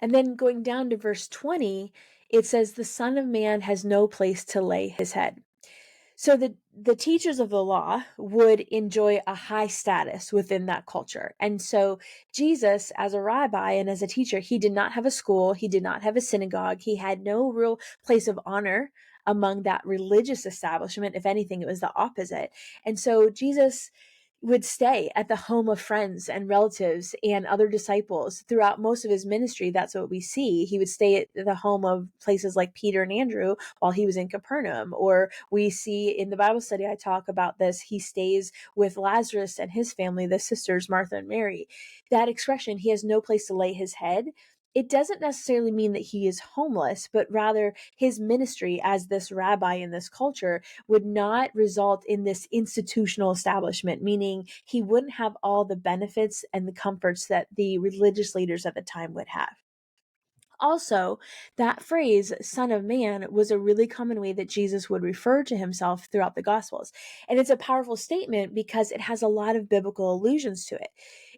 And then going down to verse 20, it says, the Son of Man has no place to lay his head. So the teachers of the law would enjoy a high status within that culture. And so Jesus, as a rabbi and as a teacher, he did not have a school, he did not have a synagogue, he had no real place of honor among that religious establishment. If anything, it was the opposite. And so Jesus would stay at the home of friends and relatives and other disciples throughout most of his ministry. That's what we see. He would stay at the home of places like Peter and Andrew while he was in Capernaum. Or we see in the Bible study, I talk about this, he stays with Lazarus and his family, the sisters, Martha and Mary. That expression, he has no place to lay his head, it doesn't necessarily mean that he is homeless, but rather his ministry as this rabbi in this culture would not result in this institutional establishment, meaning he wouldn't have all the benefits and the comforts that the religious leaders at the time would have. Also, that phrase, Son of Man, was a really common way that Jesus would refer to himself throughout the Gospels. And it's a powerful statement because it has a lot of biblical allusions to it.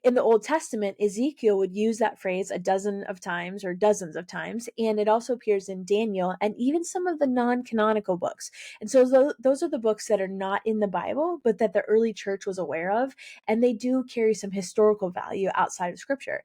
In the Old Testament, Ezekiel would use that phrase a dozen of times or dozens of times, and it also appears in Daniel and even some of the non canonical books. And so those are the books that are not in the Bible, but that the early church was aware of, and they do carry some historical value outside of Scripture.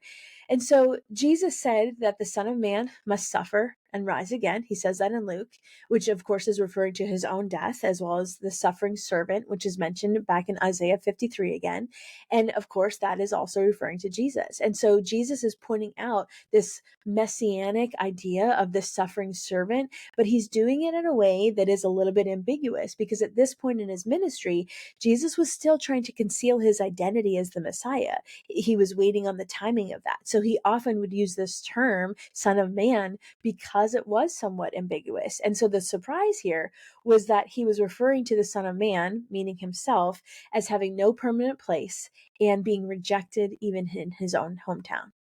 And so Jesus said that the Son of Man must suffer and rise again. He says that in Luke, which of course is referring to his own death, as well as the suffering servant, which is mentioned back in Isaiah 53 again. And of course, that is also referring to Jesus. And so Jesus is pointing out this messianic idea of the suffering servant, but he's doing it in a way that is a little bit ambiguous because at this point in his ministry, Jesus was still trying to conceal his identity as the Messiah. He was waiting on the timing of that. So he often would use this term, Son of Man, because it was somewhat ambiguous. And so the surprise here was that he was referring to the Son of Man, meaning himself, as having no permanent place and being rejected even in his own hometown.